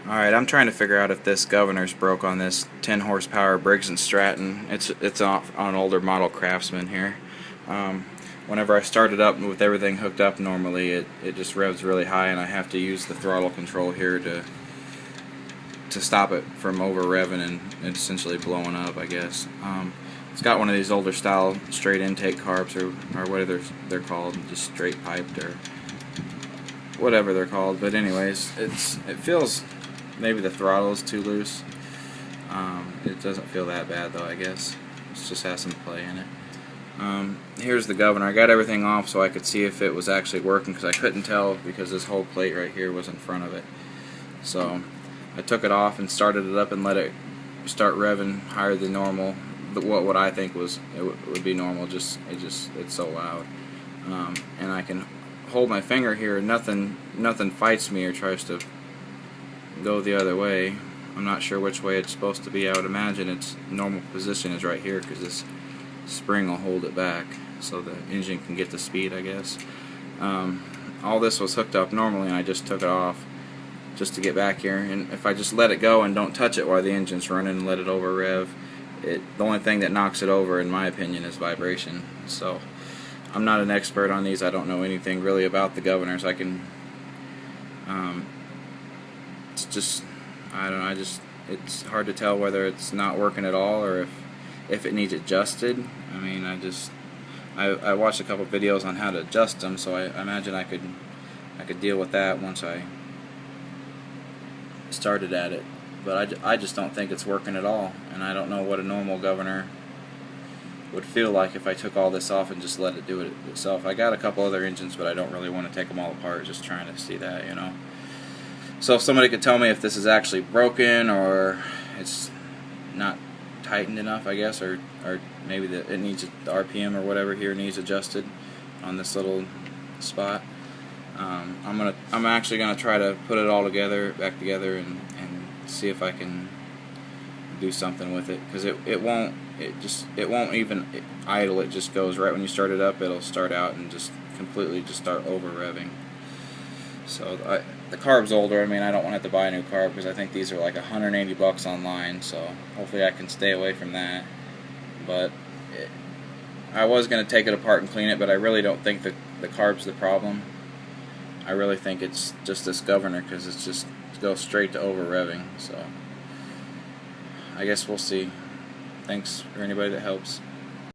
Alright, I'm trying to figure out if this governor's broke on this 10 horsepower Briggs & Stratton. It's on an older model Craftsman here. Whenever I start it up with everything hooked up normally, it just revs really high, and I have to use the throttle control here to stop it from over revving and essentially blowing up, I guess. It's got one of these older style straight intake carbs, or whatever they're called, just straight piped or whatever they're called. But anyways, it feels, maybe the throttle is too loose. It doesn't feel that bad though, I guess. It just has some play in it. Here's the governor. I got everything off so I could see if it was actually working, because I couldn't tell because this whole plate right here was in front of it. So I took it off and started it up and let it start revving higher than normal. What I think was would be normal. It's so loud, and I can hold my finger here, and nothing fights me or tries to go the other way. I'm not sure which way it's supposed to be. I would imagine its normal position is right here, because this spring will hold it back so the engine can get the speed, I guess. All this was hooked up normally, and I just took it off just to get back here. And if I just let it go and don't touch it while the engine's running and let it over rev, the only thing that knocks it over, in my opinion, is vibration. So I'm not an expert on these. I don't know anything really about the governors. I can it's just, I don't know, it's hard to tell whether it's not working at all or if it needs adjusted. I mean, I watched a couple videos on how to adjust them, so I imagine I could deal with that once I started at it. But I just don't think it's working at all, and I don't know what a normal governor would feel like if I took all this off and just let it do it itself. I got a couple other engines, but I don't really want to take them all apart, just trying to see that, you know. So if somebody could tell me if this is actually broken or it's not tightened enough, I guess, or maybe it needs the RPM or whatever here needs adjusted on this little spot. I'm actually gonna try to put it all back together, and see if I can do something with it, because it won't even idle. It just goes right when you start it up. It'll start out and just completely just start over revving. So the carb's older. I mean, I don't want to have to buy a new carb, because I think these are like $180 online. So hopefully I can stay away from that. But I was going to take it apart and clean it, but I really don't think the carb's the problem. I really think it's just this governor, because it's just goes straight to over revving. So I guess we'll see. Thanks for anybody that helps.